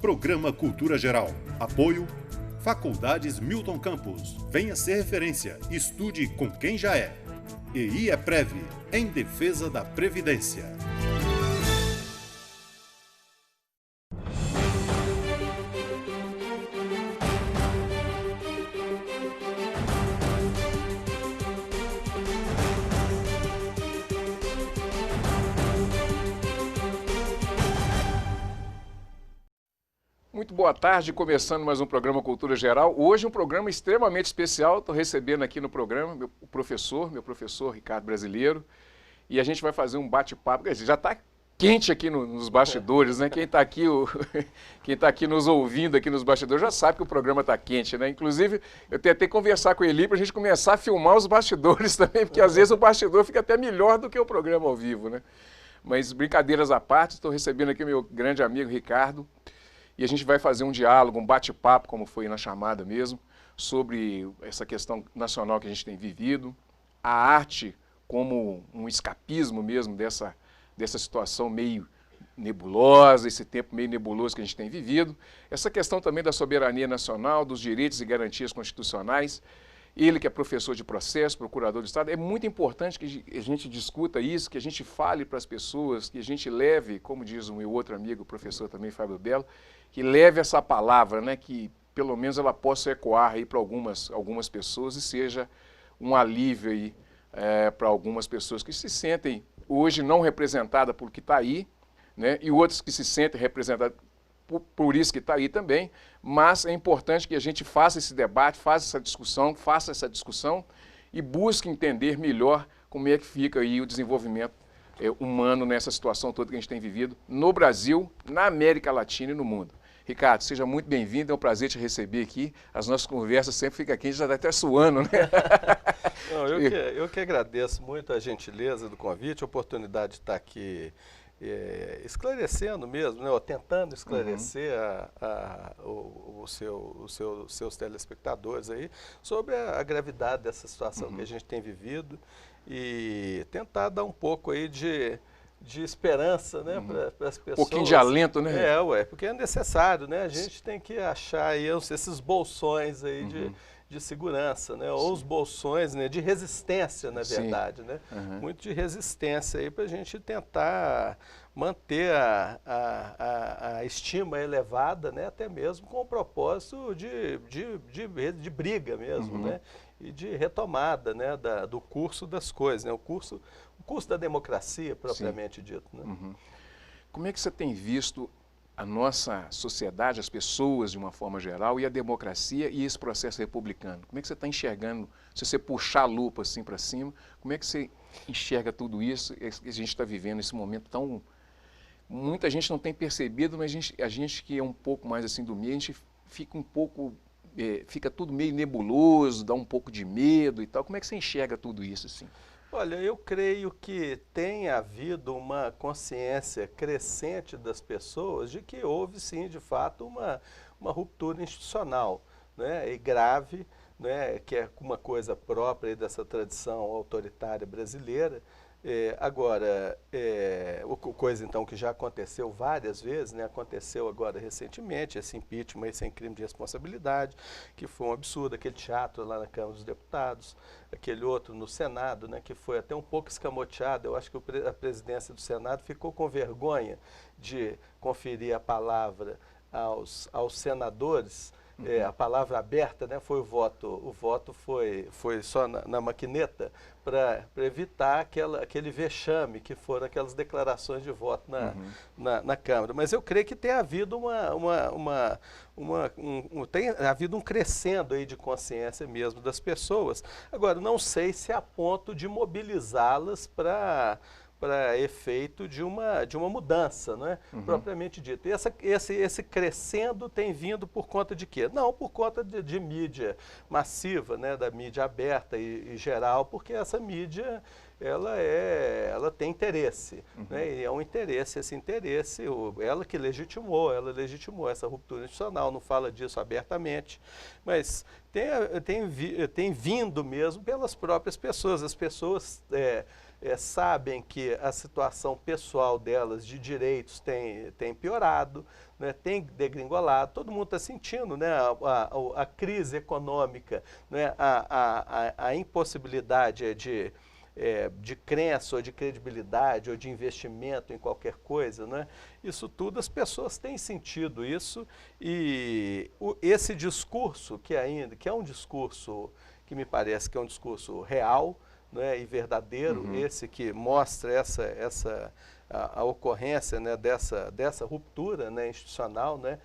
Programa Cultura Geral. Apoio Faculdades Milton Campos. Venha ser referência. Estude com quem já é. E IEPREV, em defesa da Previdência. Muito boa tarde, começando mais um programa Cultura Geral. Hoje um programa extremamente especial, estou recebendo aqui no programa meu professor Ricardo Brasileiro, e a gente vai fazer um bate-papo, já está quente aqui nos bastidores, né? Quem está aqui nos ouvindo aqui nos bastidores já sabe que o programa está quente, né? Inclusive, eu tentei conversar com ele para a gente começar a filmar os bastidores também, porque às vezes o bastidor fica até melhor do que o programa ao vivo, né? Mas brincadeiras à parte, estou recebendo aqui o meu grande amigo Ricardo, e a gente vai fazer um diálogo, um bate-papo, como foi na chamada mesmo, sobre essa questão nacional que a gente tem vivido, a arte como um escapismo mesmo dessa situação meio nebulosa, esse tempo meio nebuloso que a gente tem vivido, essa questão também da soberania nacional, dos direitos e garantias constitucionais. Ele que é professor de processo, procurador do Estado, é muito importante que a gente discuta isso, que a gente fale para as pessoas, que a gente leve, como diz o meu outro amigo, o professor também, Fábio Belo, que leve essa palavra, né, que pelo menos ela possa ecoar aí para algumas pessoas e seja um alívio aí para algumas pessoas que se sentem hoje não representadas por que está aí, né, e outros que se sentem representados por isso que está aí também, mas é importante que a gente faça esse debate, faça essa discussão e busque entender melhor como é que fica aí o desenvolvimento humano nessa situação toda que a gente tem vivido no Brasil, na América Latina e no mundo. Ricardo, seja muito bem-vindo, é um prazer te receber aqui. As nossas conversas sempre ficam aqui, a gente já está até suando, né? Não, eu que agradeço muito a gentileza do convite, a oportunidade de estar aqui esclarecendo mesmo, né, ou tentando esclarecer os seus telespectadores aí sobre a gravidade dessa situação que a gente tem vivido e tentar dar um pouco aí de esperança, né, para as pessoas. Um pouquinho de alento, né? Porque é necessário, né? A gente tem que achar aí esses bolsões aí de segurança, né? Ou os bolsões, né, de resistência, na verdade, né? Muito de resistência aí para a gente tentar manter a estima elevada, né? Até mesmo com o propósito de briga mesmo, né? E de retomada, né, do curso das coisas, né? O curso da democracia, propriamente dito, né? Como é que você tem visto a nossa sociedade, as pessoas de uma forma geral, e a democracia e esse processo republicano? Como é que você está enxergando, se você puxar a lupa assim para cima, como é que você enxerga tudo isso que a gente está vivendo nesse momento tão... Muita gente não tem percebido, mas a gente que é um pouco mais assim do meio, a gente fica um pouco... fica tudo meio nebuloso, dá um pouco de medo e tal. Como é que você enxerga tudo isso assim? Olha, eu creio que tem havido uma consciência crescente das pessoas de que houve, sim, de fato, uma ruptura institucional, né, e grave, né, que é uma coisa própria dessa tradição autoritária brasileira. Coisa então que já aconteceu várias vezes, né? Aconteceu agora recentemente, esse impeachment sem crime de responsabilidade, que foi um absurdo, aquele teatro lá na Câmara dos Deputados, aquele outro no Senado, né, que foi até um pouco escamoteado. Eu acho que a presidência do Senado ficou com vergonha de conferir a palavra aos senadores. A palavra aberta, né, foi o voto foi só na maquineta para evitar aquele vexame que foram aquelas declarações de voto na Câmara. Mas eu creio que tem havido tem havido um crescendo aí de consciência mesmo das pessoas. Agora, não sei se a ponto de mobilizá-las para efeito de uma mudança, não é? Propriamente dito. E esse crescendo tem vindo por conta de quê? Não, por conta de mídia massiva, né? Da mídia aberta e geral, porque essa mídia ela tem interesse, né? E é um interesse, esse interesse, ela legitimou essa ruptura institucional, não fala disso abertamente, mas tem vindo mesmo pelas próprias pessoas. As pessoas sabem que a situação pessoal delas de direitos tem piorado, né, tem degringolado, todo mundo está sentindo, né, a crise econômica, né, a impossibilidade de crença ou de credibilidade ou de investimento em qualquer coisa, né? Isso tudo as pessoas têm sentido isso, e esse discurso que é um discurso que me parece que é um discurso real, né, e verdadeiro, esse que mostra a ocorrência, né, dessa ruptura, né, institucional, né,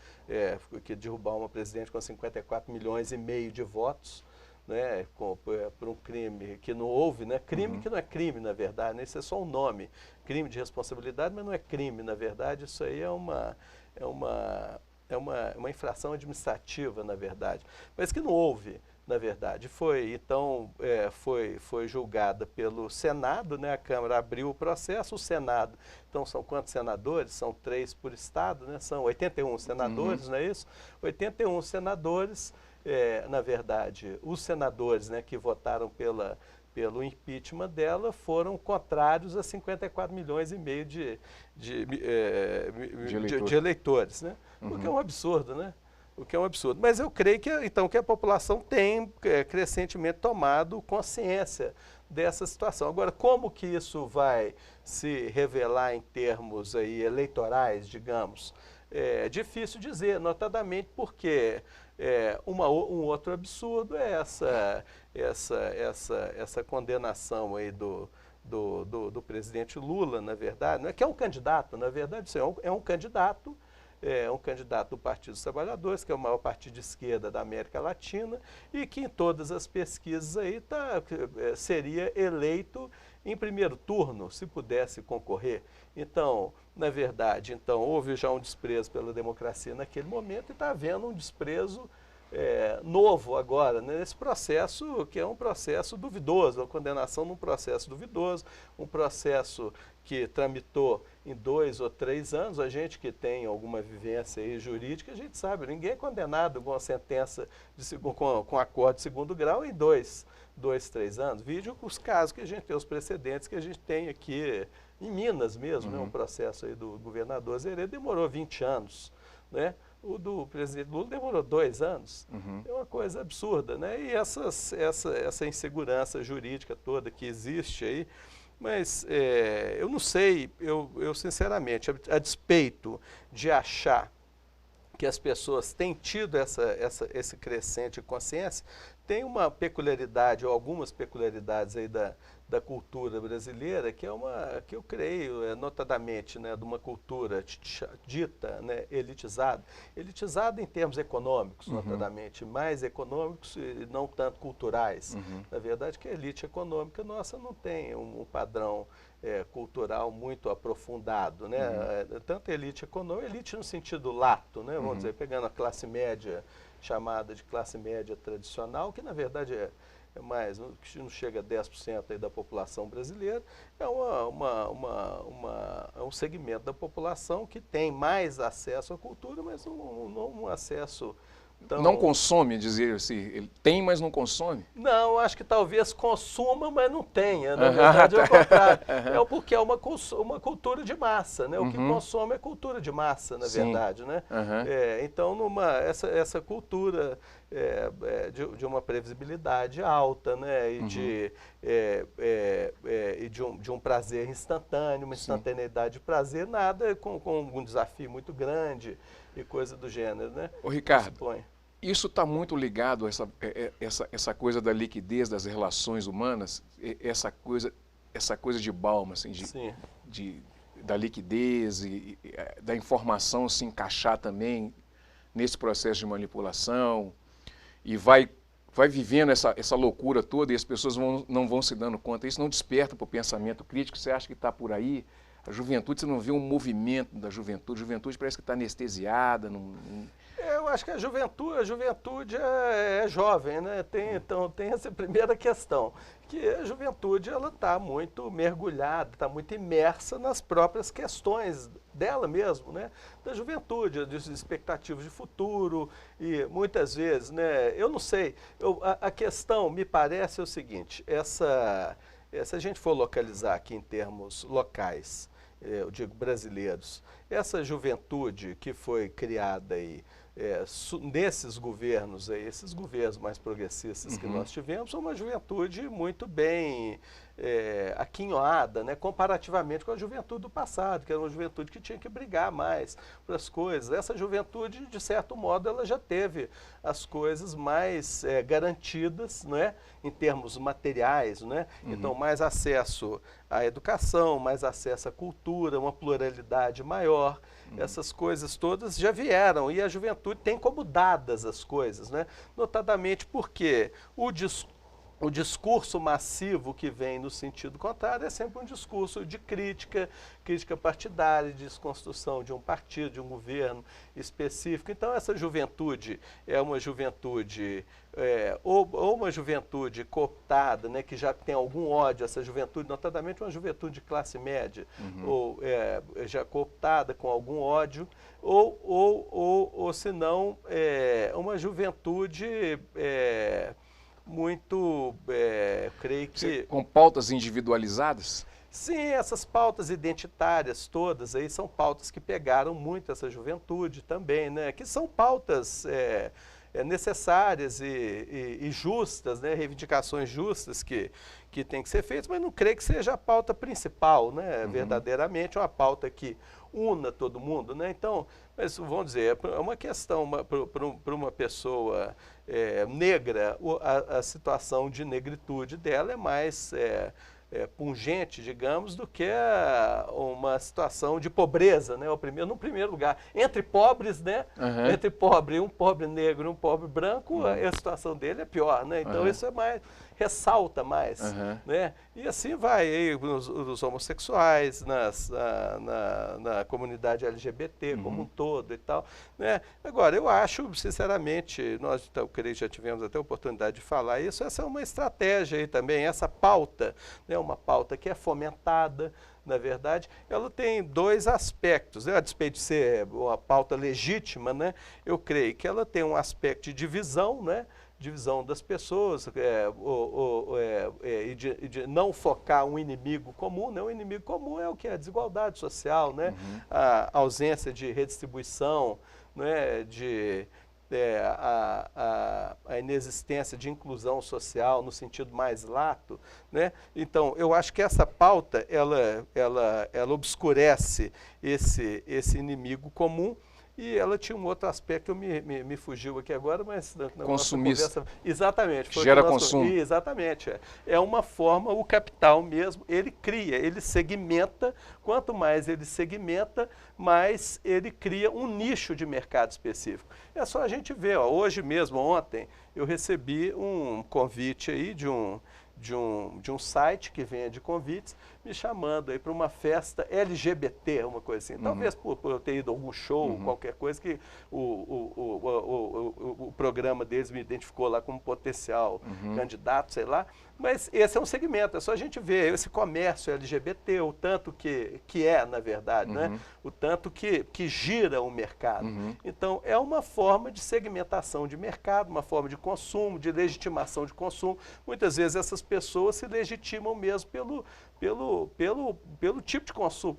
que derrubar uma presidente com 54,5 milhões de votos, né, por um crime que não houve, né, crime que não é crime, na verdade, né, isso é só um nome, crime de responsabilidade, mas não é crime, na verdade, isso aí é uma infração administrativa, na verdade, mas que não houve, na verdade. Foi julgada pelo Senado, né, a Câmara abriu o processo, o Senado, então são quantos senadores? São 3 por estado, né, são 81 senadores, não é isso? 81 senadores, na verdade, os senadores, né, que votaram pelo impeachment dela foram contrários a 54,5 milhões de eleitores, né? O que é um absurdo, né? O que é um absurdo. Mas eu creio que, então, que a população tem crescentemente tomado consciência dessa situação. Agora, como que isso vai se revelar em termos aí eleitorais, digamos? É difícil dizer, notadamente porque um outro absurdo é essa condenação aí do presidente Lula, na verdade, não é que é um candidato, na verdade, isso é um candidato do Partido dos Trabalhadores, que é o maior partido de esquerda da América Latina, e que em todas as pesquisas aí seria eleito em primeiro turno, se pudesse concorrer. Então, na verdade, houve já um desprezo pela democracia naquele momento e está havendo um desprezo novo agora, né, nesse processo que é um processo duvidoso, uma condenação num processo duvidoso, um processo que tramitou em 2 ou 3 anos. A gente que tem alguma vivência aí jurídica, a gente sabe, ninguém é condenado com uma sentença com acordo de segundo grau em 2, 3 anos. Vídeo os casos que a gente tem, os precedentes que a gente tem aqui em Minas mesmo, né, um processo aí do governador Azeredo demorou 20 anos, né? O do presidente Lula demorou 2 anos. É uma coisa absurda, né? E essa insegurança jurídica toda que existe aí, mas eu não sei, eu sinceramente, a despeito de achar que as pessoas têm tido esse crescente consciência, tem uma peculiaridade, ou algumas peculiaridades aí da cultura brasileira, que eu creio, notadamente, né, de uma cultura dita, né, elitizada em termos econômicos, notadamente, mais econômicos e não tanto culturais. Na verdade, que a elite econômica nossa não tem um padrão cultural muito aprofundado, né? Tanto elite econômica, elite no sentido lato, né? Vamos dizer, pegando a classe média, chamada de classe média tradicional, que na verdade é mais, que não chega a 10% aí da população brasileira, é um segmento da população que tem mais acesso à cultura, mas não um acesso tão... Não consome, dizer assim, ele tem, mas não consome? Não, acho que talvez consuma, mas não tenha, na verdade é o contrário, porque é uma cultura de massa, né? O que consome é cultura de massa, na verdade, né? Então, essa cultura de uma previsibilidade alta, né, e de um prazer instantâneo, uma instantaneidade de prazer, nada com um desafio muito grande e coisa do gênero, né? Ô, Ricardo, isso está muito ligado a essa coisa da liquidez das relações humanas, essa coisa de Bauman, assim, da liquidez e da informação se encaixar também nesse processo de manipulação, e vai vivendo essa loucura toda e as pessoas não vão se dando conta. Isso não desperta para o pensamento crítico. Você acha que está por aí? A juventude, você não vê um movimento da juventude. A juventude parece que está anestesiada. Eu acho que a juventude é jovem, né? Então tem essa primeira questão, que a juventude ela está muito mergulhada, está muito imersa nas próprias questões dela mesmo, né? Da juventude, das expectativas de futuro, e muitas vezes, né? Eu não sei, a questão me parece o seguinte, se a gente for localizar aqui em termos locais, eu digo brasileiros, essa juventude que foi criada aí, nesses governos aí, esses governos mais progressistas que nós tivemos, são uma juventude muito bem aquinhoada, né, comparativamente com a juventude do passado, que era uma juventude que tinha que brigar mais para as coisas. Essa juventude, de certo modo, ela já teve as coisas mais garantidas, né, em termos materiais, né? Então, mais acesso à educação, mais acesso à cultura, uma pluralidade maior. Essas coisas todas já vieram e a juventude tem como dadas as coisas, né? Notadamente porque o discurso massivo que vem no sentido contrário é sempre um discurso de crítica partidária, de desconstrução de um partido, de um governo específico. Então, essa juventude é uma juventude, ou uma juventude cooptada, né, que já tem algum ódio, essa juventude, notadamente uma juventude de classe média, ou já cooptada com algum ódio, ou se não, uma juventude muito, creio que... Com pautas individualizadas? Sim, essas pautas identitárias todas aí são pautas que pegaram muito essa juventude também, né? Que são pautas necessárias e justas, né? Reivindicações justas que têm que ser feitas, mas não creio que seja a pauta principal, né? Verdadeiramente uma pauta que una todo mundo, né? Então, mas vamos dizer, é uma questão para uma pessoa negra, a situação de negritude dela é mais pungente, digamos, do que uma situação de pobreza, né? No primeiro lugar, entre pobres, né? Entre um pobre negro e um pobre branco, a situação dele é pior, né? Então isso é mais, ressalta mais, né? E assim vai aí os homossexuais, na comunidade LGBT como um todo e tal, né? Agora, eu acho, sinceramente, nós já tivemos até a oportunidade de falar isso, essa é uma estratégia aí também, essa pauta, né? Uma pauta que é fomentada, na verdade, ela tem dois aspectos, né? A despeito de ser uma pauta legítima, né? Eu creio que ela tem um aspecto de divisão, né? Divisão das pessoas, e de não focar um inimigo comum, né? O inimigo comum é o que? A desigualdade social, né? A ausência de redistribuição, né? A inexistência de inclusão social no sentido mais lato, né? Então, eu acho que essa pauta, ela obscurece esse inimigo comum. E ela tinha um outro aspecto que me fugiu aqui agora, mas... Consumista. Conversa, exatamente. Gera consumo. Exatamente. É uma forma, o capital mesmo, ele cria, ele segmenta. Quanto mais ele segmenta, mais ele cria um nicho de mercado específico. É só a gente ver, ó, hoje mesmo, ontem, eu recebi um convite aí de um site que vende convites, me chamando aí para uma festa LGBT, uma coisa assim. Talvez por eu ter ido a algum show, qualquer coisa, que o programa deles me identificou lá como potencial candidato, sei lá. Mas esse é um segmento, é só a gente ver esse comércio LGBT, o tanto que é, na verdade, né? O tanto que gira o mercado. Então, é uma forma de segmentação de mercado, uma forma de consumo, de legitimação de consumo. Muitas vezes essas pessoas se legitimam mesmo pelo tipo de consumo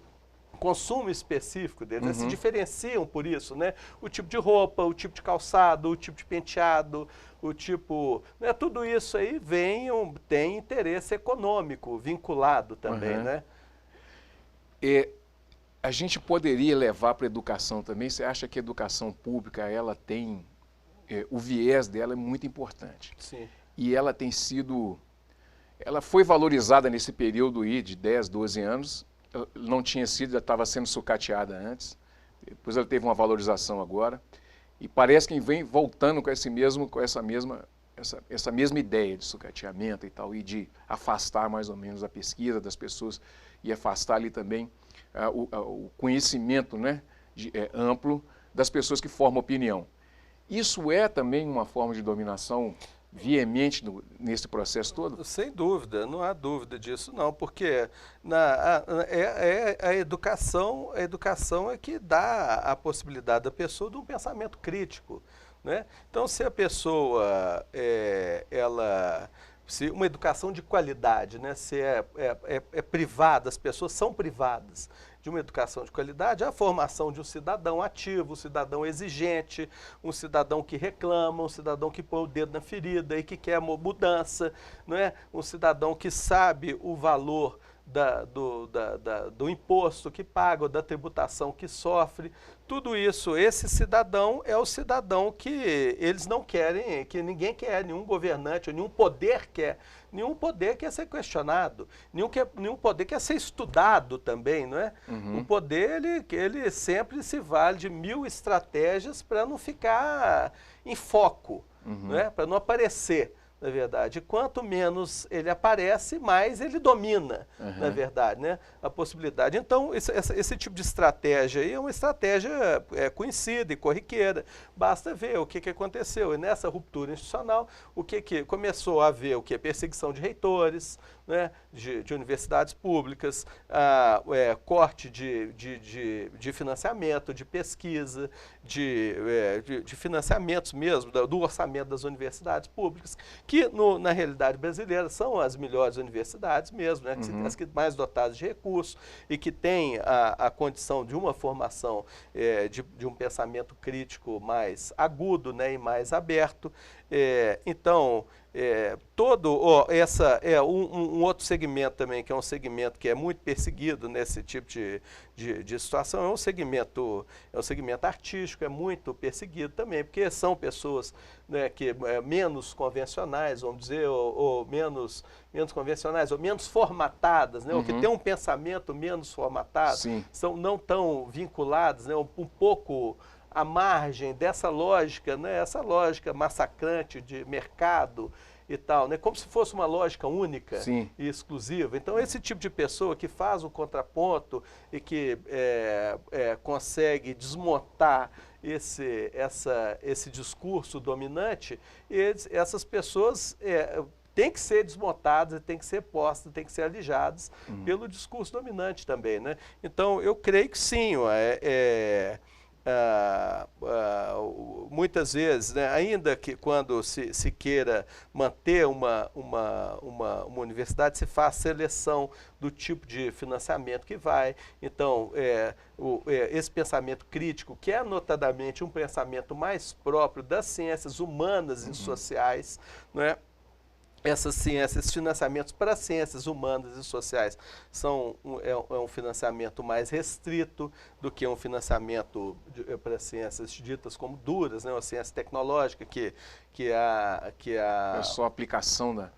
específico deles, eles se diferenciam por isso, né? O tipo de roupa, o tipo de calçado, o tipo de penteado, o tipo... Né? Tudo isso aí tem interesse econômico vinculado também, né? E a gente poderia levar para a educação também, você acha que a educação pública, ela tem... o viés dela é muito importante. Sim. E ela tem sido... Ela foi valorizada nesse período aí de 10, 12 anos, não tinha sido, já estava sendo sucateada antes, depois ela teve uma valorização agora, e parece que vem voltando com essa mesma ideia de sucateamento e tal, e de afastar mais ou menos a pesquisa das pessoas, e afastar ali também o conhecimento, né, amplo das pessoas que formam opinião. Isso é também uma forma de dominação veemente nesse processo todo? Sem dúvida, não há dúvida disso não, porque a educação é que dá a possibilidade da pessoa de um pensamento crítico, né? Então, se a pessoa, ela se uma educação de qualidade, né, se é privada, as pessoas são privadas de uma educação de qualidade, a formação de um cidadão ativo, um cidadão exigente, um cidadão que reclama, um cidadão que põe o dedo na ferida e que quer mudança, não é? Um cidadão que sabe o valor do imposto que paga, ou da tributação que sofre. Tudo isso, esse cidadão é o cidadão que eles não querem, que ninguém quer, nenhum governante, nenhum poder quer. Nenhum poder quer ser questionado, nenhum poder quer ser estudado também, não é? O poder, ele sempre se vale de 1000 estratégias para não ficar em foco, não é? Para não aparecer. Na verdade, quanto menos ele aparece, mais ele domina, na verdade, né, a possibilidade. Então, esse tipo de estratégia aí é uma estratégia conhecida e corriqueira. Basta ver o que aconteceu. E nessa ruptura institucional, o que começou a haver? O que? Perseguição de reitores, né, de universidades públicas, corte de financiamento, de pesquisa, de financiamentos mesmo, do orçamento das universidades públicas, que na realidade brasileira são as melhores universidades mesmo, né, as que mais dotadas de recursos e que têm a condição de uma formação de um pensamento crítico mais agudo, né, e mais aberto. Então, um outro segmento também, que é um segmento que é muito perseguido nesse tipo de situação, é um segmento artístico, é muito perseguido também, porque são pessoas, né, que menos convencionais, vamos dizer, ou menos convencionais, ou menos formatadas, né, ou que têm um pensamento menos formatado, são não tão vinculadas, né, um pouco à margem dessa lógica, né, essa lógica massacrante de mercado e tal, né, como se fosse uma lógica única e exclusiva. Então, esse tipo de pessoa que faz o contraponto e que consegue desmontar esse discurso dominante, essas pessoas têm que ser desmontadas, têm que ser postas, têm que ser alijadas pelo discurso dominante também, né? Então, eu creio que sim, muitas vezes, né, ainda que quando se queira manter uma universidade, se faz seleção do tipo de financiamento que vai. Então, esse pensamento crítico, que é notadamente um pensamento mais próprio das ciências humanas e sociais, não é? Essas ciências, esses financiamentos para ciências humanas e sociais é um financiamento mais restrito do que um financiamento para ciências ditas como duras, né? Uma ciência tecnológica é só aplicação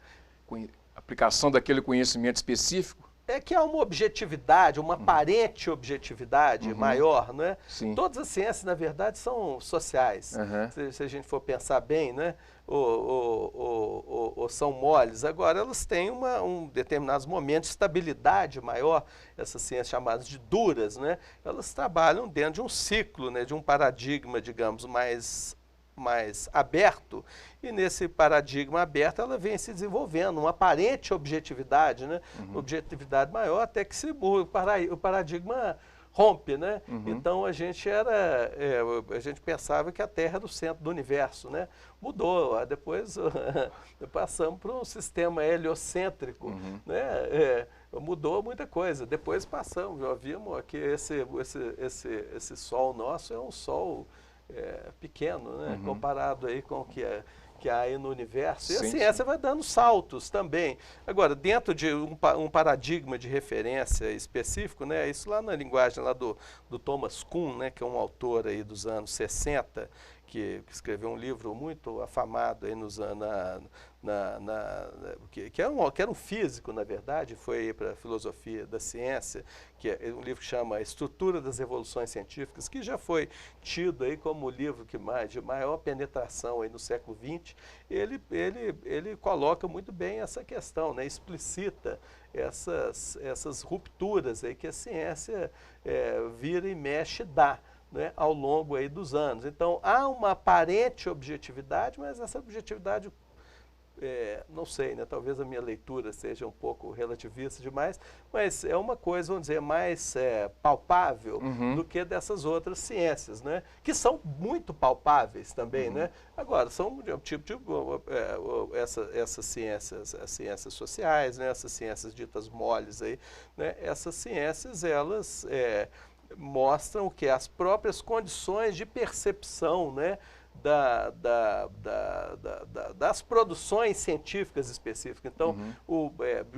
daquele conhecimento específico. Que há uma objetividade, uma aparente objetividade maior, não é? Todas as ciências, na verdade, são sociais. Se a gente for pensar bem, né? Ou são moles. Agora, elas têm determinados momentos de estabilidade maior, essas ciências chamadas de duras, né? Elas trabalham dentro de um ciclo, né? De um paradigma, digamos, mais aberto, e nesse paradigma aberto ela vem se desenvolvendo, uma aparente objetividade, né? Objetividade maior, até que o paradigma rompe, né? Então a gente pensava que a Terra era o centro do universo, né? Mudou, depois passamos para um sistema heliocêntrico, né? Mudou muita coisa. Depois passamos, já vimos que esse Sol nosso é um Sol pequeno, né? Comparado aí com o que há aí no universo. E a ciência vai dando saltos também. Agora, dentro de um paradigma de referência específico, né? Isso lá na linguagem lá do Thomas Kuhn, né? Que é um autor aí dos anos 60, que escreveu um livro muito afamado aí nos anos, que era um físico, na verdade, foi para a filosofia da ciência, que é um livro que chama Estrutura das Revoluções Científicas, que já foi tido aí como o livro de maior penetração aí no século XX. Ele coloca muito bem essa questão, né? Explicita essas rupturas aí que a ciência vira e mexe dá, né, ao longo aí dos anos. Então, há uma aparente objetividade, mas essa objetividade não sei, né? Talvez a minha leitura seja um pouco relativista demais, mas é uma coisa, vamos dizer, mais palpável do que dessas outras ciências, né? Que são muito palpáveis também, né? Agora, são um tipo de essas ciências, as ciências sociais, né? Essas ciências ditas moles aí, né? Essas ciências, elas mostram que as próprias condições de percepção, né? Das produções científicas específicas. Então,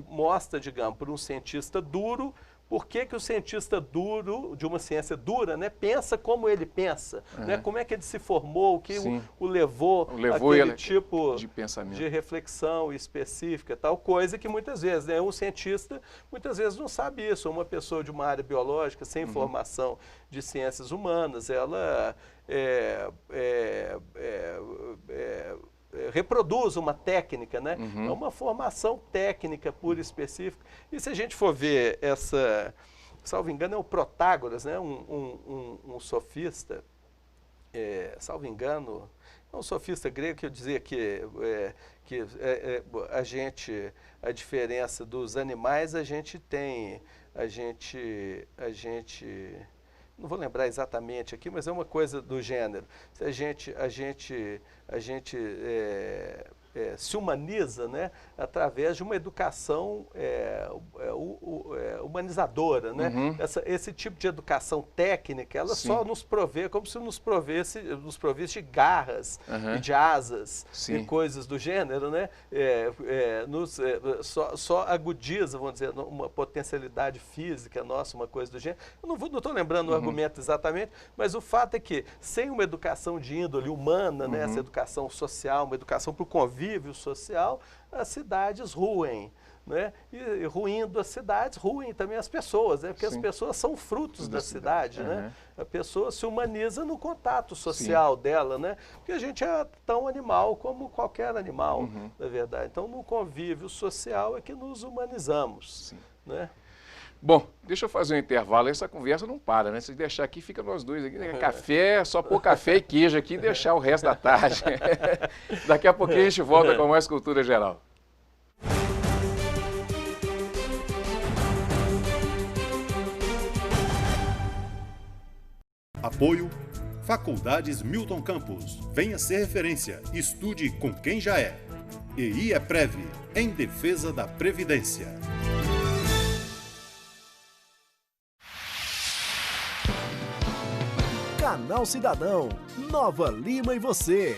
mostra, digamos, por um cientista duro, por que o cientista duro, de uma ciência dura, né, pensa como ele pensa, né, como é que ele se formou, o que o levou àquele tipo de pensamento, de reflexão específica, tal coisa que muitas vezes, né, um cientista muitas vezes não sabe isso. Uma pessoa de uma área biológica, sem formação de ciências humanas, ela reproduz uma técnica, né? É uma formação técnica pura e específica. E se a gente for ver salvo engano, é o Protágoras, né? Um sofista, salvo engano, é um sofista grego que eu dizia que a diferença dos animais, a gente não vou lembrar exatamente aqui, mas é uma coisa do gênero. Se a gente se humaniza, né, através de uma educação humanizadora, né? Esse tipo de educação técnica, ela só nos provê, como se nos provesse de garras e de asas e coisas do gênero, né? Só agudiza, vamos dizer, uma potencialidade física nossa, uma coisa do gênero. Eu não estou lembrando o argumento exatamente, mas o fato é que sem uma educação de índole humana, né, essa educação social, uma educação para o convívio social, as cidades ruem, né? E ruindo as cidades, ruem também as pessoas, né? Porque as pessoas são frutos da cidade, né? A pessoa se humaniza no contato social dela, né? Porque a gente é tão animal como qualquer animal, na verdade. Então, no convívio social é que nos humanizamos, né? Bom, deixa eu fazer um intervalo, essa conversa não para, né? Se deixar aqui, fica nós dois aqui, né? Café, só pôr café e queijo aqui e deixar o resto da tarde. Daqui a pouquinho a gente volta com mais Cultura Geral. Apoio Faculdades Milton Campos. Venha ser referência, estude com quem já é. EI é Prev, em defesa da Previdência. Canal Cidadão, Nova Lima e você.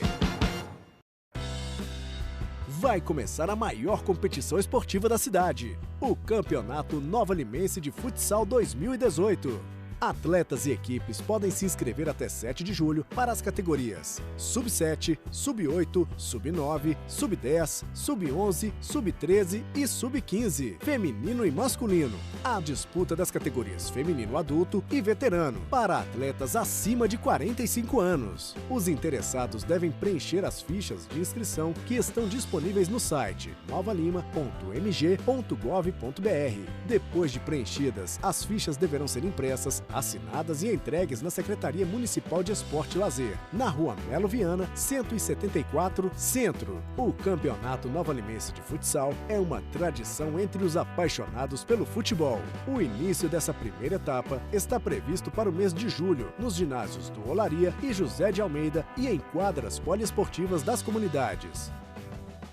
Vai começar a maior competição esportiva da cidade, o Campeonato Nova Limense de Futsal 2018. Atletas e equipes podem se inscrever até 7 de julho para as categorias Sub-7, Sub-8, Sub-9, Sub-10, Sub-11, Sub-13 e Sub-15, feminino e masculino. A disputa das categorias feminino adulto e veterano, para atletas acima de 45 anos. Os interessados devem preencher as fichas de inscrição que estão disponíveis no site novalima.mg.gov.br. Depois de preenchidas, as fichas deverão ser impressas, assinadas e entregues na Secretaria Municipal de Esporte e Lazer, na Rua Melo Viana, 174, Centro. O Campeonato Nova Limense de Futsal é uma tradição entre os apaixonados pelo futebol. O início dessa primeira etapa está previsto para o mês de julho, nos ginásios do Olaria e José de Almeida e em quadras poliesportivas das comunidades.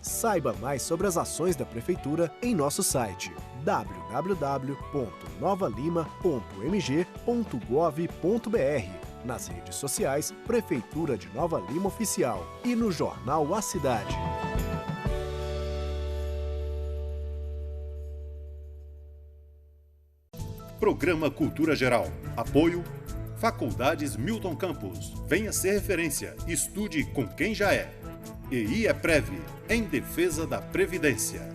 Saiba mais sobre as ações da Prefeitura em nosso site www.novalima.mg.gov.br, nas redes sociais Prefeitura de Nova Lima Oficial e no jornal A Cidade. Programa Cultura Geral. Apoio Faculdades Milton Campos. Venha ser referência, estude com quem já é. EI é Prev, em defesa da Previdência.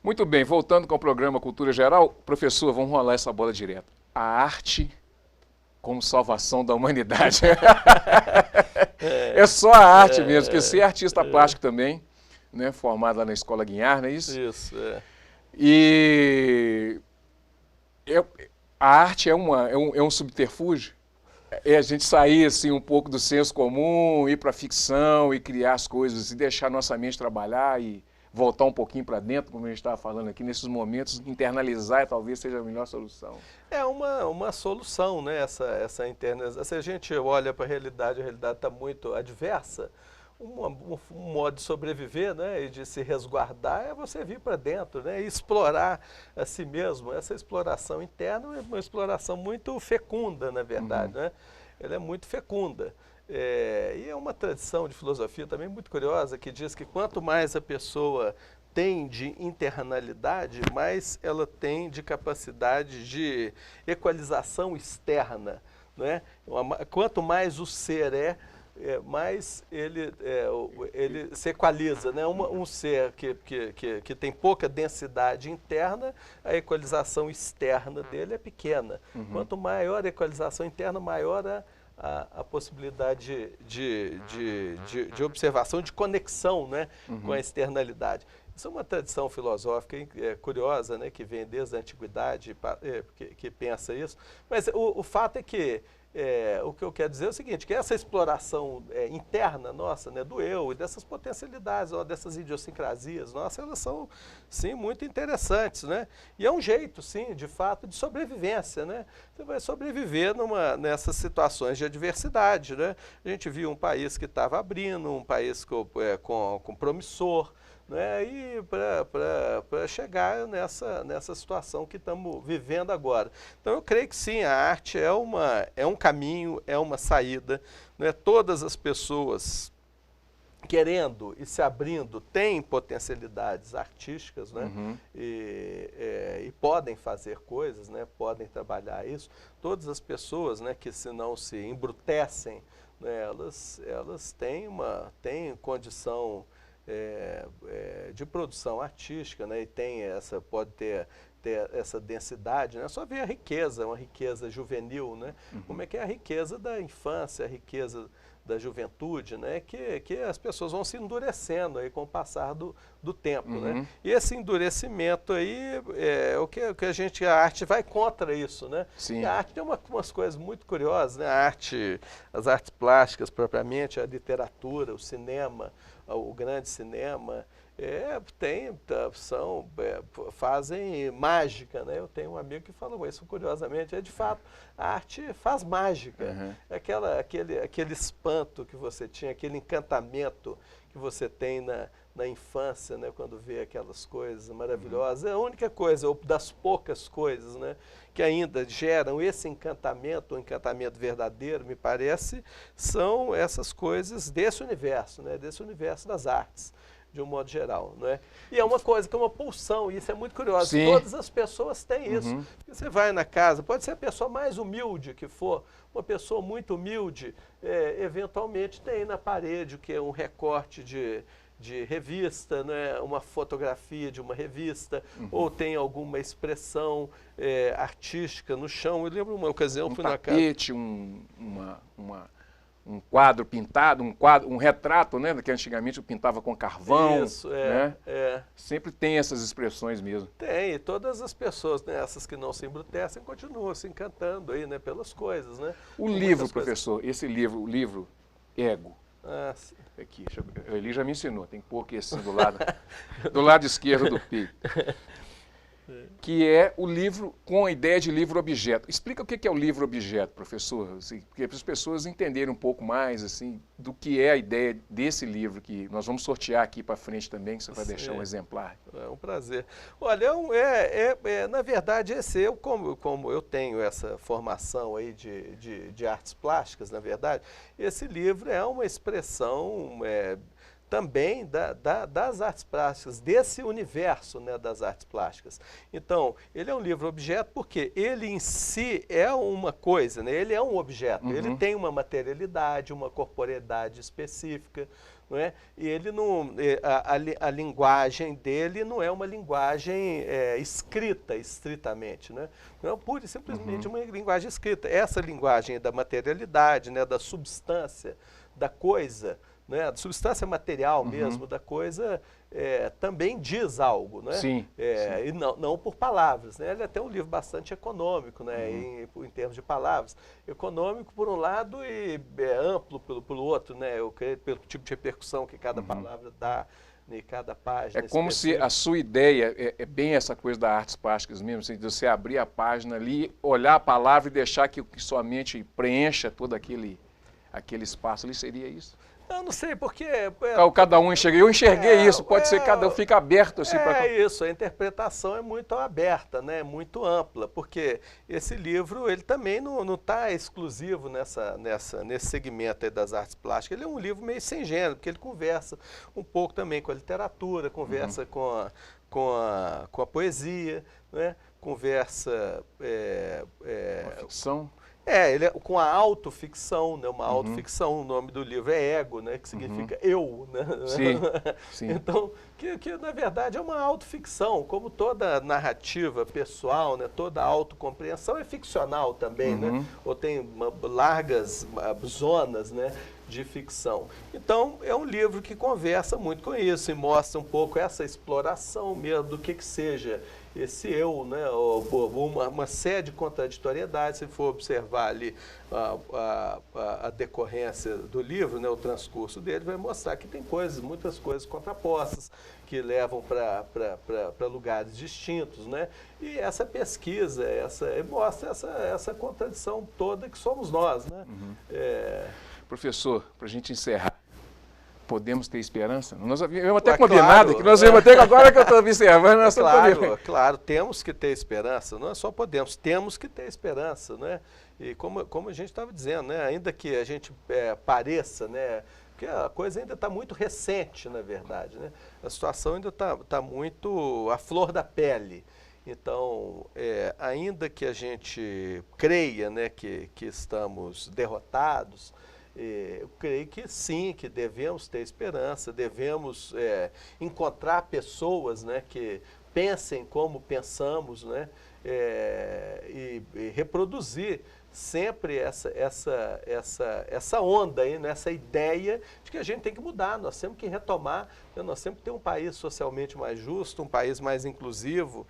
Muito bem, voltando com o programa Cultura Geral, professor, vamos rolar essa bola direto. A arte como salvação da humanidade. É só a arte mesmo, porque você é artista plástico também, né, formado lá na Escola Guinhar, não é isso? Isso, é. E A arte é um subterfúgio? É a gente sair assim, um pouco do senso comum, ir para a ficção e criar as coisas e deixar nossa mente trabalhar e voltar um pouquinho para dentro, como a gente estava falando aqui, nesses momentos, internalizar talvez seja a melhor solução. É uma solução, né? Essa internalização. Se a gente olha para a realidade está muito adversa. Um modo de sobreviver, né, e de se resguardar é você vir para dentro, né, e explorar a si mesmo. Essa exploração interna é uma exploração muito fecunda, na verdade, né? Ela é muito fecunda. E é uma tradição de filosofia também muito curiosa que diz que quanto mais a pessoa tem de internalidade, mais ela tem de capacidade de equalização externa, né? Quanto mais o ser mais ele se equaliza, né? Um ser que tem pouca densidade interna, a equalização externa dele é pequena. Quanto maior a equalização interna, maior a possibilidade de observação, de conexão, né, com a externalidade. Isso é uma tradição filosófica curiosa, né, que vem desde a antiguidade, que pensa isso. Mas o fato é que o que eu quero dizer é o seguinte, que essa exploração interna nossa, né, do eu e dessas potencialidades, dessas idiosincrasias nossas, elas são, sim, muito interessantes, né? E é um jeito, sim, de fato, de sobrevivência, né? Você vai sobreviver nessas situações de adversidade, né? A gente viu um país que estava abrindo, um país com promissor, né, e para chegar nessa situação que estamos vivendo agora. Então eu creio que sim, a arte é um caminho, é uma saída, né? Todas as pessoas querendo e se abrindo têm potencialidades artísticas, né? E podem fazer coisas, né? Podem trabalhar isso. Todas as pessoas, né, que se não se embrutecem, né, elas têm condição de produção artística, né, e pode ter essa densidade, né? Só ver a riqueza, uma riqueza juvenil, né? Como é que é a riqueza da infância, a riqueza da juventude, né? Que as pessoas vão se endurecendo aí com o passar do tempo, né? E esse endurecimento aí a arte vai contra isso, né? Sim. E a arte tem umas coisas muito curiosas, né? As artes plásticas propriamente, a literatura, o cinema, o grande cinema, fazem mágica, né? Eu tenho um amigo que falou isso curiosamente, de fato, a arte faz mágica. Aquele espanto que você tinha, aquele encantamento que você tem na infância, né? Quando vê aquelas coisas maravilhosas, é a única coisa, ou das poucas coisas, né, que ainda geram esse encantamento, o encantamento verdadeiro, me parece, são essas coisas desse universo, né? Desse universo das artes, de um modo geral, não é? E é uma coisa que é uma pulsão, e isso é muito curioso. Sim. Todas as pessoas têm isso. Você vai na casa, pode ser a pessoa mais humilde que for, uma pessoa muito humilde, eventualmente tem na parede o que é um recorte de revista, né? Uma fotografia de uma revista, ou tem alguma expressão artística no chão. Eu lembro uma ocasião, fui na casa... Um quadro pintado, um retrato, né, que antigamente eu pintava com carvão. Isso, né? Sempre tem essas expressões mesmo. Tem, e todas as pessoas, né, essas que não se embrutecem, continuam se encantando aí, né, pelas coisas, né? O livro, professor, esse livro, o livro Ego. Sim. Aqui, ele já me ensinou, tem que pôr aqui assim do lado esquerdo do peito. Que é o livro com a ideia de livro-objeto. Explica o que é o livro-objeto, professor, assim, para as pessoas entenderem um pouco mais assim, do que é a ideia desse livro, que nós vamos sortear aqui para frente também, que você vai deixar um exemplar. É um prazer. Olha, na verdade, como eu tenho essa formação aí de artes plásticas, na verdade, esse livro é uma expressão... também das artes plásticas, desse universo, né, das artes plásticas. Então, ele é um livro-objeto porque ele em si é uma coisa, né? Ele é um objeto, ele tem uma materialidade, uma corporeidade específica, não é? E ele não, a linguagem dele não é uma linguagem escrita estritamente, né? Não é pura e simplesmente uma linguagem escrita. Essa linguagem da materialidade, né, da substância, da coisa, né, a substância material mesmo da coisa, também diz algo, né? Sim, sim. E não por palavras, né? Ele é até um livro bastante econômico, né? Em termos de palavras. Econômico por um lado e amplo pelo outro, né? Eu creio pelo tipo de repercussão que cada palavra dá em cada página. É como se a sua ideia é bem essa coisa da artes plásticas mesmo, assim, de você abrir a página ali, olhar a palavra e deixar que sua mente preencha todo aquele espaço ali, seria isso? Eu não sei, porque... Cada um enxerga. Eu enxerguei isso, pode ser cada um fica aberto assim para... isso, a interpretação é muito aberta, né? Muito ampla, porque esse livro, ele também não está exclusivo nesse segmento aí das artes plásticas. Ele é um livro meio sem gênero, porque ele conversa um pouco também com a literatura, conversa com a poesia, né? Conversa... a ficção. Ele é com a autoficção, né? Uma autoficção, o nome do livro é Ego, né? Que significa eu, né? Sim, sim. Então, que na verdade é uma autoficção, como toda narrativa pessoal, né? Toda autocompreensão é ficcional também, né? Ou tem largas zonas, né? De ficção. Então, é um livro que conversa muito com isso e mostra um pouco essa exploração mesmo do que seja esse eu, né? Uma série de contraditoriedades, se for observar ali a decorrência do livro, né? O transcurso dele vai mostrar que tem muitas coisas contrapostas que levam para lugares distintos, né? E essa pesquisa mostra essa contradição toda que somos nós, né? Professor, para a gente encerrar, podemos ter esperança? Nós havíamos até combinado que nós íamos até agora que eu estou observando. Nós claro, temos que ter esperança, não é só podemos, temos que ter esperança, né? E como a gente estava dizendo, né? Ainda que a gente pareça, né? Porque a coisa ainda está muito recente, na verdade, né? A situação ainda está muito à flor da pele. Então, ainda que a gente creia, né, que estamos derrotados, eu creio que sim, que devemos ter esperança, devemos encontrar pessoas, né, que pensem como pensamos, né, e reproduzir sempre essa onda aí, né, essa ideia de que a gente tem que mudar, nós temos que retomar, né, nós temos que ter um país socialmente mais justo, um país mais inclusivo.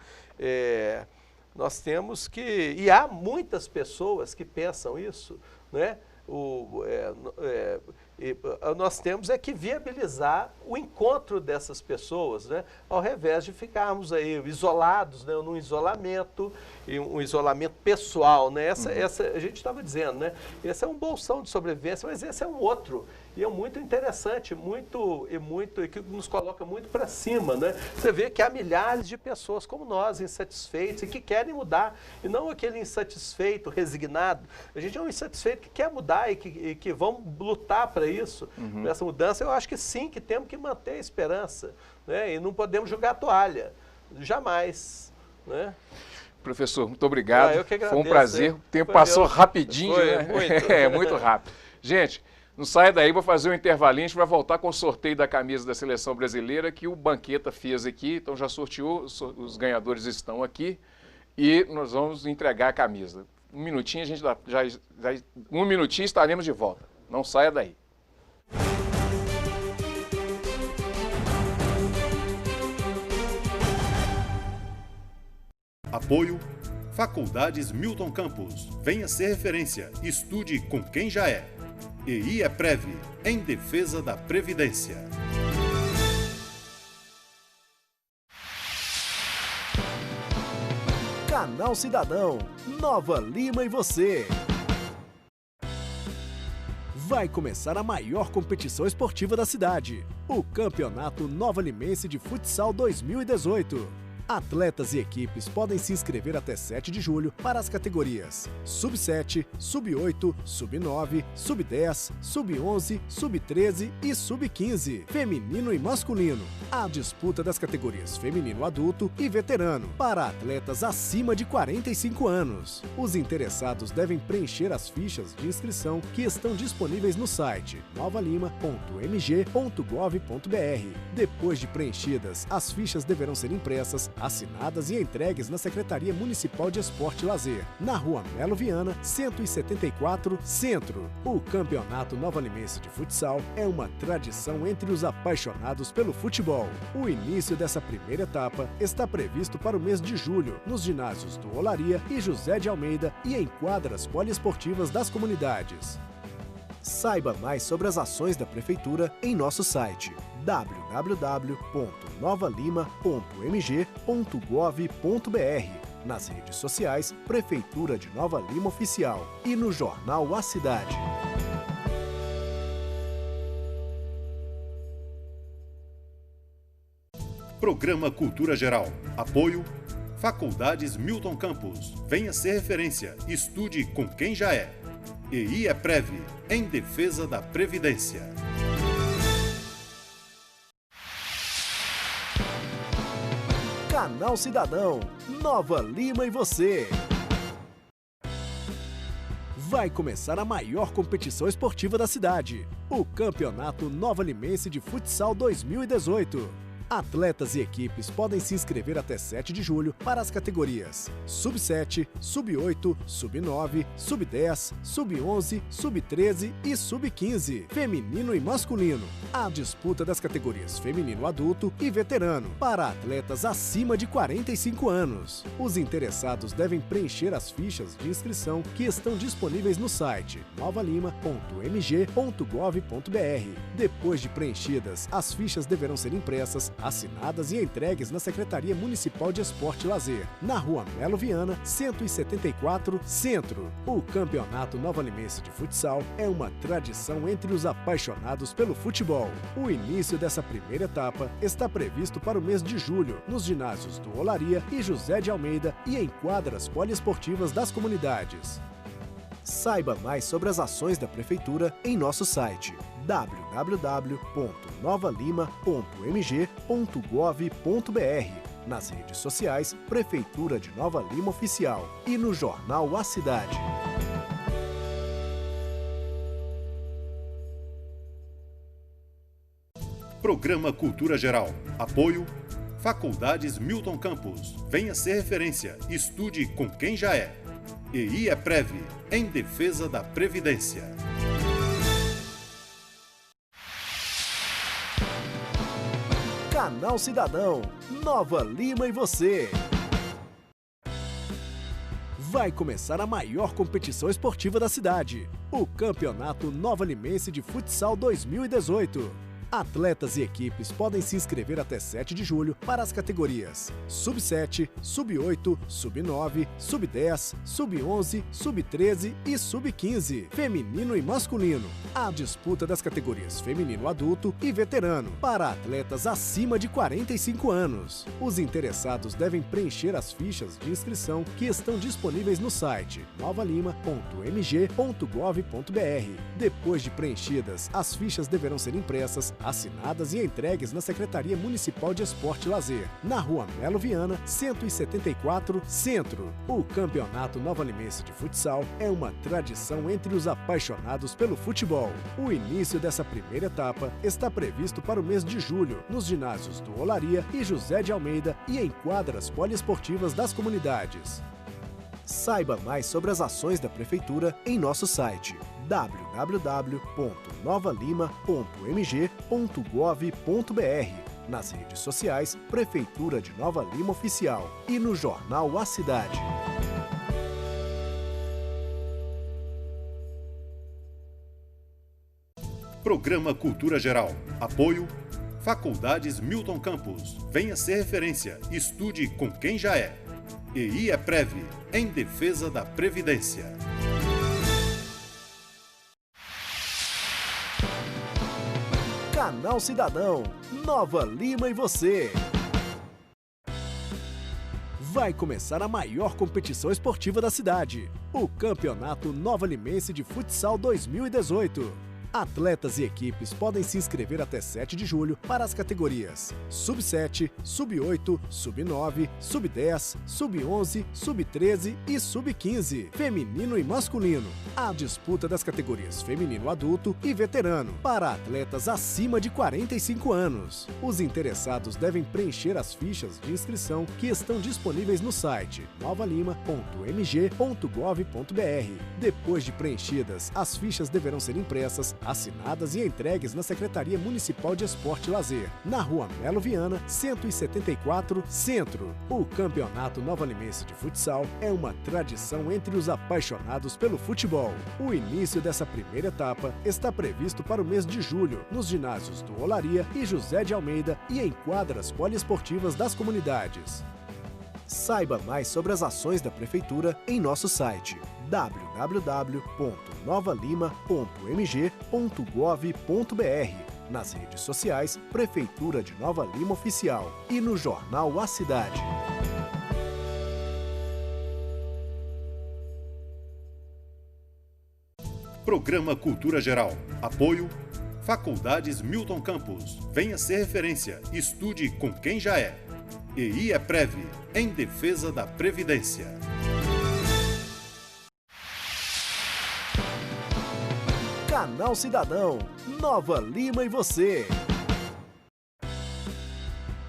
Nós temos que... E há muitas pessoas que pensam isso, né? Nós temos que viabilizar o encontro dessas pessoas, né? Ao invés de ficarmos aí isolados, né? Num isolamento, e um isolamento pessoal, né? A gente estava dizendo, né? Esse é um bolsão de sobrevivência, mas esse é um outro. E é muito interessante, e que nos coloca muito para cima, né? Você vê que há milhares de pessoas como nós, insatisfeitos, e que querem mudar. E não aquele insatisfeito, resignado. A gente é um insatisfeito que quer mudar e que vão lutar para isso, para essa mudança. Eu acho que sim, que temos que manter a esperança, né? E não podemos jogar a toalha. Jamais, né? Professor, muito obrigado. Eu que agradeço. Foi um prazer. O tempo passou rapidinho, né? Muito rápido. Gente, não saia daí, vou fazer um intervalinho, a gente vai voltar com o sorteio da camisa da Seleção Brasileira que o Banqueta fez aqui, então já sorteou, os ganhadores estão aqui e nós vamos entregar a camisa. Um minutinho, um minutinho estaremos de volta. Não saia daí. Apoio Faculdades Milton Campos. Venha ser referência. Estude com quem já é. EI é Prev, em defesa da Previdência. Canal Cidadão, Nova Lima e você. Vai começar a maior competição esportiva da cidade, o Campeonato Nova Limense de Futsal 2018. Atletas e equipes podem se inscrever até 7 de julho para as categorias Sub-7, Sub-8, Sub-9, Sub-10, Sub-11, Sub-13 e Sub-15, feminino e masculino. A disputa das categorias feminino adulto e veterano, para atletas acima de 45 anos. Os interessados devem preencher as fichas de inscrição que estão disponíveis no site novalima.mg.gov.br. Depois de preenchidas, as fichas deverão ser impressas assinadas e entregues na Secretaria Municipal de Esporte e Lazer, na Rua Melo Viana, 174, Centro. O Campeonato Nova Limense de Futsal é uma tradição entre os apaixonados pelo futebol. O início dessa primeira etapa está previsto para o mês de julho, nos ginásios do Olaria e José de Almeida e em quadras poliesportivas das comunidades. Saiba mais sobre as ações da Prefeitura em nosso site www.novalima.mg.gov.br, nas redes sociais Prefeitura de Nova Lima Oficial e no jornal A Cidade. Programa Cultura Geral. Apoio Faculdades Milton Campos. Venha ser referência. Estude com quem já é. E IEPREV, em defesa da Previdência. Canal Cidadão, Nova Lima e você. Vai começar a maior competição esportiva da cidade, o Campeonato Nova Limense de Futsal 2018. Atletas e equipes podem se inscrever até 7 de julho para as categorias Sub-7, Sub-8, Sub-9, Sub-10, Sub-11, Sub-13 e Sub-15, feminino e masculino. A disputa das categorias feminino adulto e veterano, para atletas acima de 45 anos. Os interessados devem preencher as fichas de inscrição que estão disponíveis no site novalima.mg.gov.br. Depois de preenchidas, as fichas deverão ser impressas, assinadas e entregues na Secretaria Municipal de Esporte e Lazer, na Rua Melo Viana, 174, Centro. O Campeonato Nova Limense de Futsal é uma tradição entre os apaixonados pelo futebol. O início dessa primeira etapa está previsto para o mês de julho, nos ginásios do Olaria e José de Almeida e em quadras poliesportivas das comunidades. Saiba mais sobre as ações da Prefeitura em nosso site www.novalima.mg.gov.br, nas redes sociais Prefeitura de Nova Lima Oficial e no jornal A Cidade. Programa Cultura Geral. Apoio Faculdades Milton Campos. Venha ser referência. Estude com quem já é. E IEPREV, em defesa da Previdência. Canal Cidadão, Nova Lima e você. Vai começar a maior competição esportiva da cidade, o Campeonato Nova Limense de Futsal 2018. Atletas e equipes podem se inscrever até 7 de julho para as categorias Sub-7, Sub-8, Sub-9, Sub-10, Sub-11, Sub-13 e Sub-15, feminino e masculino. A disputa das categorias feminino adulto e veterano, para atletas acima de 45 anos. Os interessados devem preencher as fichas de inscrição que estão disponíveis no site novalima.mg.gov.br. Depois de preenchidas, as fichas deverão ser impressas, assinadas e entregues na Secretaria Municipal de Esporte e Lazer, na Rua Melo Viana, 174, Centro. O Campeonato Nova Limense de Futsal é uma tradição entre os apaixonados pelo futebol. O início dessa primeira etapa está previsto para o mês de julho, nos ginásios do Olaria e José de Almeida e em quadras poliesportivas das comunidades. Saiba mais sobre as ações da Prefeitura em nosso site www.novalima.mg.gov.br, nas redes sociais Prefeitura de Nova Lima Oficial e no jornal A Cidade. Programa Cultura Geral. Apoio Faculdades Milton Campos. Venha ser referência. Estude com quem já é. E IEPREV, em defesa da Previdência. Canal Cidadão, Nova Lima e você. Vai começar a maior competição esportiva da cidade, o Campeonato Nova Limense de Futsal 2018. Atletas e equipes podem se inscrever até 7 de julho para as categorias Sub-7, Sub-8, Sub-9, Sub-10, Sub-11, Sub-13 e Sub-15, feminino e masculino. A disputa das categorias feminino adulto e veterano, para atletas acima de 45 anos. Os interessados devem preencher as fichas de inscrição que estão disponíveis no site novalima.mg.gov.br. Depois de preenchidas, as fichas deverão ser impressas, assinadas e entregues na Secretaria Municipal de Esporte e Lazer, na Rua Melo Viana, 174, Centro. O Campeonato Nova-Limense de Futsal é uma tradição entre os apaixonados pelo futebol. O início dessa primeira etapa está previsto para o mês de julho, nos ginásios do Olaria e José de Almeida e em quadras poliesportivas das comunidades. Saiba mais sobre as ações da Prefeitura em nosso site www.novalima.mg.gov.br, nas redes sociais Prefeitura de Nova Lima Oficial e no jornal A Cidade. Programa Cultura Geral. Apoio Faculdades Milton Campos. Venha ser referência. Estude com quem já é. EI é Prev, em defesa da Previdência. Canal Cidadão, Nova Lima e você.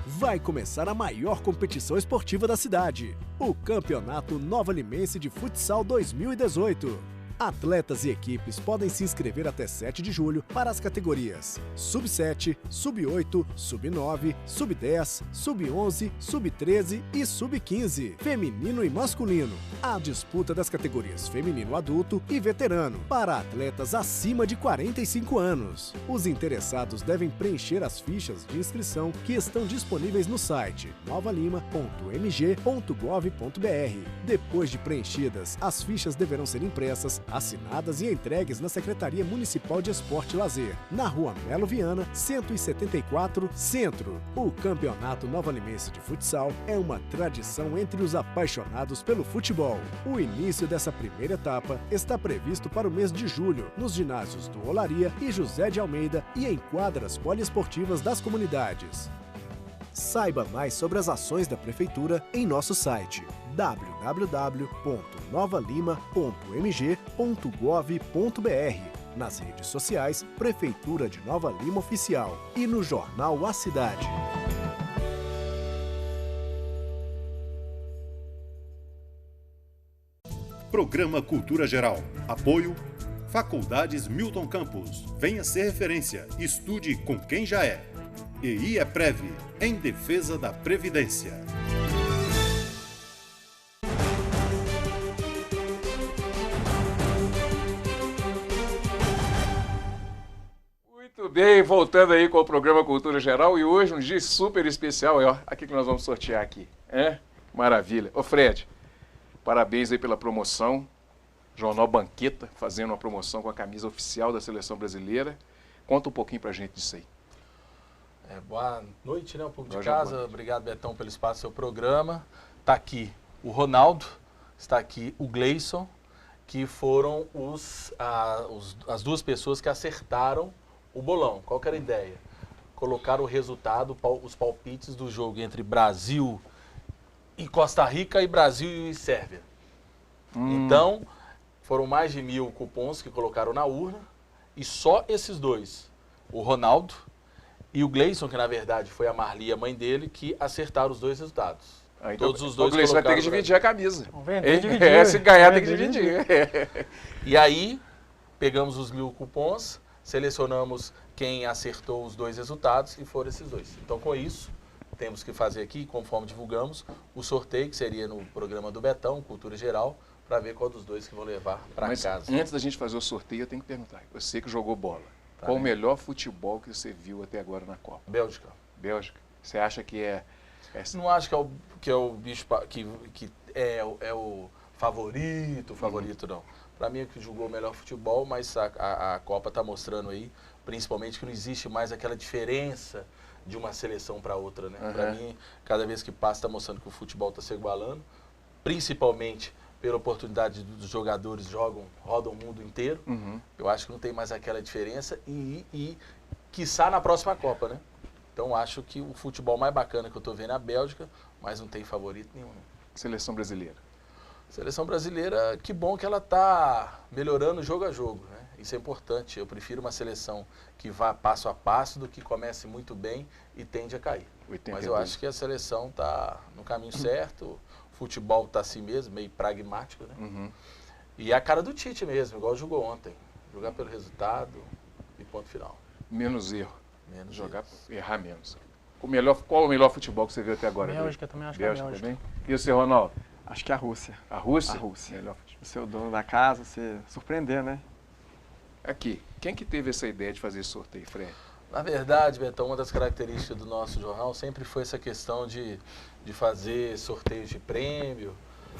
Vai começar a maior competição esportiva da cidade, o Campeonato Nova Limense de Futsal 2018. Atletas e equipes podem se inscrever até 7 de julho para as categorias Sub-7, Sub-8, Sub-9, Sub-10, Sub-11, Sub-13 e Sub-15, feminino e masculino. A disputa das categorias feminino adulto e veterano, para atletas acima de 45 anos. Os interessados devem preencher as fichas de inscrição que estão disponíveis no site novalima.mg.gov.br. Depois de preenchidas, as fichas deverão ser impressas, assinadas e entregues na Secretaria Municipal de Esporte e Lazer, na Rua Melo Viana, 174, Centro. O Campeonato Nova-Limense de Futsal é uma tradição entre os apaixonados pelo futebol. O início dessa primeira etapa está previsto para o mês de julho, nos ginásios do Olaria e José de Almeida e em quadras poliesportivas das comunidades. Saiba mais sobre as ações da Prefeitura em nosso site www.novalima.mg.gov.br, nas redes sociais Prefeitura de Nova Lima Oficial e no jornal A Cidade. Programa Cultura Geral. Apoio Faculdades Milton Campos. Venha ser referência. Estude com quem já é. EI é Prev, em defesa da Previdência. Muito bem, voltando aí com o programa Cultura Geral e hoje um dia super especial, ó, aqui que nós vamos sortear aqui, maravilha. Ô Fred, parabéns aí pela promoção, Jornal Banqueta fazendo uma promoção com a camisa oficial da Seleção Brasileira, conta um pouquinho pra gente disso aí. Boa noite, né, o público de casa, obrigado Betão pelo espaço do seu programa, tá aqui o Ronaldo, está aqui o Gleison, que foram as duas pessoas que acertaram o bolão. Qual que era a ideia? Colocar o resultado, os palpites do jogo entre Brasil e Costa Rica e Brasil e Sérvia. Então, foram mais de 1000 cupons que colocaram na urna e só esses dois, o Ronaldo e o Gleison, que na verdade foi a Marli, a mãe dele, que acertaram os dois resultados. Então, todos os dois o Gleison vai ter que dividir a camisa. Vamos vender, dividir. Se ganhar, tem que dividir. E aí, pegamos os 1000 cupons, selecionamos quem acertou os dois resultados e foram esses dois. Então, com isso, temos que fazer aqui, conforme divulgamos, o sorteio, que seria no programa do Betão, Cultura Geral, para ver qual dos dois que vão levar para casa. Antes da gente fazer o sorteio, eu tenho que perguntar. Você que jogou bola, qual o melhor futebol que você viu até agora na Copa? Bélgica. Bélgica. Você acha que é... Não acho que é o bicho que é o favorito, não. Para mim é que jogou o melhor futebol, mas a Copa está mostrando aí, principalmente que não existe mais aquela diferença de uma seleção para outra, né? Para mim, cada vez que passa está mostrando que o futebol está se igualando, principalmente pela oportunidade dos jogadores rodam o mundo inteiro. Eu acho que não tem mais aquela diferença e quiçá na próxima Copa, né? Então acho que o futebol mais bacana que eu estou vendo é a Bélgica, mas não tem favorito nenhum. Seleção brasileira. Seleção brasileira, que bom que ela está melhorando jogo a jogo, né? Isso é importante. Eu prefiro uma seleção que vá passo a passo do que comece muito bem e tende a cair. 82. Mas eu acho que a seleção está no caminho certo, o futebol está assim mesmo, meio pragmático, né? E é a cara do Tite mesmo, igual jogou ontem. Jogar pelo resultado e ponto final. Menos erro. Menos Jogar, erros. errar menos. Qual o melhor futebol que você viu até agora? Bélgica, também acho que é a Bélgica. Também? E o seu, Ronaldo? Acho que é a Rússia. A Rússia? A Rússia. Melhor futebol. Você é o dono da casa, você surpreender, né? Aqui, quem que teve essa ideia de fazer esse sorteio, Fred? Na verdade, Betão, uma das características do nosso jornal sempre foi essa questão de fazer sorteios de prêmio.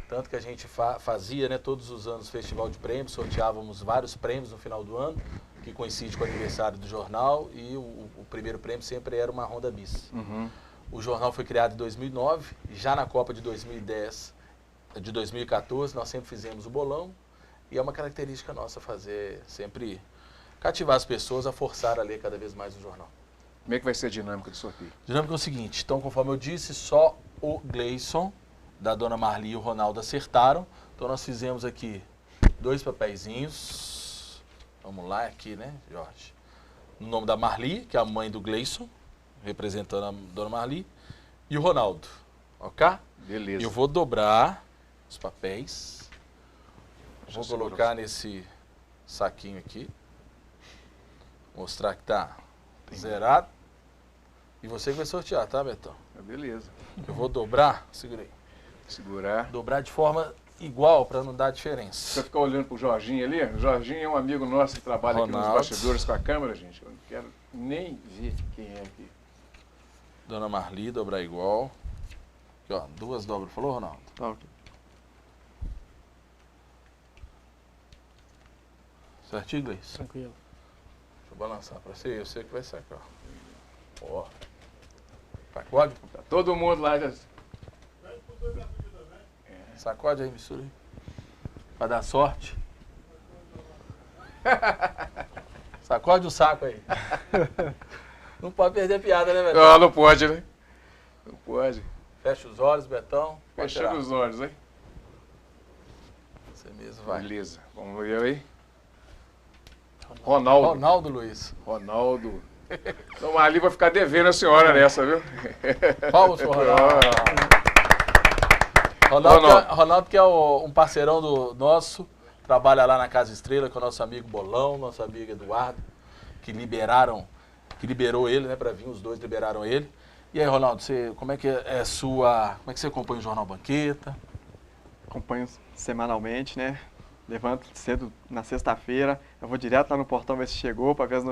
Tanto que a gente fazia, né, todos os anos festival de prêmios, sorteávamos vários prêmios no final do ano, que coincide com o aniversário do jornal, e o primeiro prêmio sempre era uma Honda Bis. O jornal foi criado em 2009, e já na Copa de 2014, nós sempre fizemos o bolão, e é uma característica nossa fazer sempre cativar as pessoas a forçar a ler cada vez mais o jornal. Como é que vai ser a dinâmica do sorteio? A dinâmica é o seguinte, então, conforme eu disse, só o Gleison, da Dona Marli e o Ronaldo acertaram. Então nós fizemos aqui 2 papeizinhos. Vamos lá aqui, né, Jorge? No nome da Marli, que é a mãe do Gleison, representando a Dona Marli, e o Ronaldo, ok? Beleza. Eu vou dobrar os papéis. Vou colocar nesse saquinho aqui. Mostrar que tá zerado. E você que vai sortear, tá, Betão? Beleza. Eu vou dobrar, segura aí. Segurar. Dobrar de forma igual para não dar diferença. Você ficar olhando pro Jorginho ali? O Jorginho é um amigo nosso que trabalha Ronaldo. aqui nos bastidores com a câmera, gente. Eu não quero nem ver quem é aqui. Dona Marli, dobrar igual. Aqui, ó, 2 dobras. Falou, Ronaldo? Tá ok. Certinho, Gleice? Tranquilo. Deixa eu balançar para você. Eu sei que vai sacar. Ó. Sacode? Tá todo mundo lá. Sacode aí, mistura aí. Pra dar sorte. Sacode o saco aí. Não pode perder a piada, né, Betão? Não pode, né? Não pode. Fecha os olhos, Betão. Pode Fechando tirar. os olhos, hein? Você mesmo vai. Beleza. Vamos ver aí. Ronaldo. Ronaldo, Luiz. Ronaldo. Então ali vai ficar devendo a senhora nessa, viu? Palmas pro Ronaldo. Ronaldo que é um parceirão do nosso, trabalha lá na Casa Estrela com o nosso amigo Bolão, nosso amigo Eduardo, que liberou ele, né, para vir, os dois liberaram ele. E aí, Ronaldo, como é que você acompanha o Jornal Banqueta? Acompanho semanalmente, né? Levanto cedo na sexta-feira, eu vou direto lá no portão ver se chegou, para ver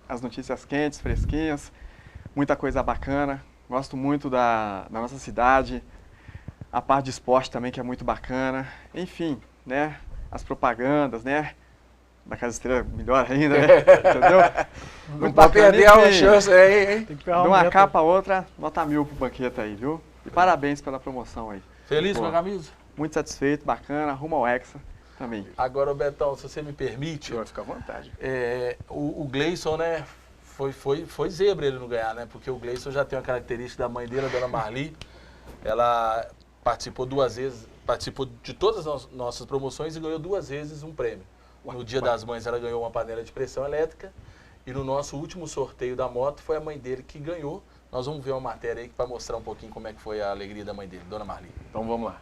as notícias quentes, fresquinhas, muita coisa bacana. Gosto muito da nossa cidade, a parte de esporte também, que é muito bacana. Enfim, né? As propagandas, né? Da Casa Estrela, melhor ainda, né? Entendeu? Não pode perder a chance aí, hein? Tem que De uma capa a outra, nota 1000 pro Banqueta aí, viu? E parabéns pela promoção aí. Feliz Pô, com a camisa? Muito satisfeito, bacana, rumo ao Hexa também. Agora, Betão, se você me permite, Vai ficar à vontade. o Gleison, né, foi zebra ele não ganhar, né? Porque o Gleison já tem uma característica da mãe dele, a Dona Marli. Ela participou 2 vezes, participou de todas as nossas promoções e ganhou 2 vezes um prêmio. No Dia das Mães ela ganhou uma panela de pressão elétrica e no nosso último sorteio da moto foi a mãe dele que ganhou. Nós vamos ver uma matéria aí para mostrar um pouquinho como é que foi a alegria da mãe dele, Dona Marli. Então vamos lá.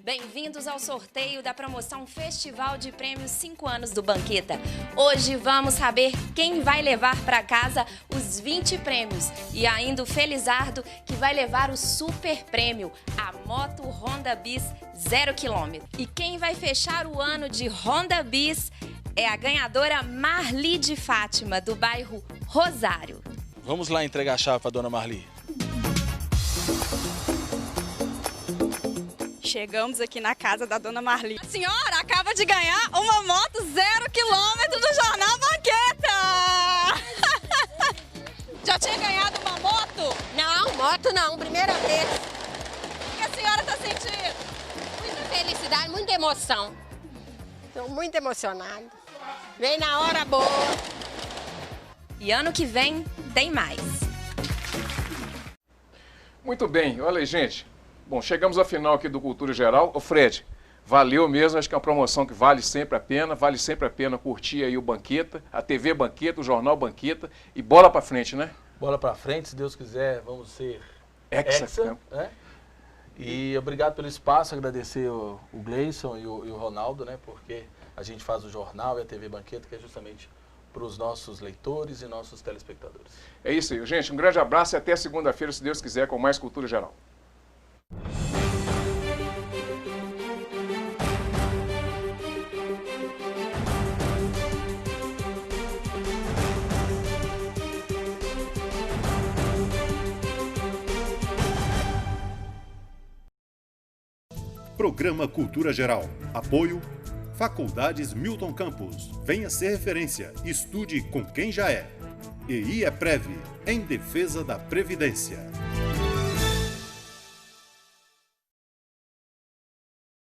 Bem-vindos ao sorteio da promoção Festival de Prêmios 5 anos do Banqueta. Hoje vamos saber quem vai levar para casa os 20 prêmios e ainda o Felizardo que vai levar o super prêmio, a moto Honda Bis 0 km. E quem vai fechar o ano de Honda Bis é a ganhadora Marli de Fátima, do bairro Rosário. Vamos lá entregar a chave para Dona Marli. Chegamos aqui na casa da Dona Marli. A senhora acaba de ganhar uma moto 0 km do Jornal Banqueta! Já tinha ganhado uma moto? Não, moto não, primeira vez. O que a senhora está sentindo? Muita felicidade, muita emoção. Estou muito emocionada. Vem na hora boa. E ano que vem tem mais. Muito bem, olha aí, gente. Bom, chegamos ao final aqui do Cultura Geral. Ô Fred, valeu mesmo, acho que é uma promoção que vale sempre a pena curtir aí o Banqueta, a TV Banqueta, o Jornal Banqueta e bola pra frente, né? Bola pra frente, se Deus quiser, vamos ser Hexa, né? E obrigado pelo espaço, agradecer o Gleison e o Ronaldo, né? Porque a gente faz o jornal e a TV Banqueta, que é justamente para os nossos leitores e nossos telespectadores. É isso aí, gente. Um grande abraço e até segunda-feira, se Deus quiser, com mais Cultura Geral. Programa Cultura Geral. Apoio Faculdades Milton Campos. Venha ser referência. Estude com quem já é. EI é Prev, em defesa da Previdência.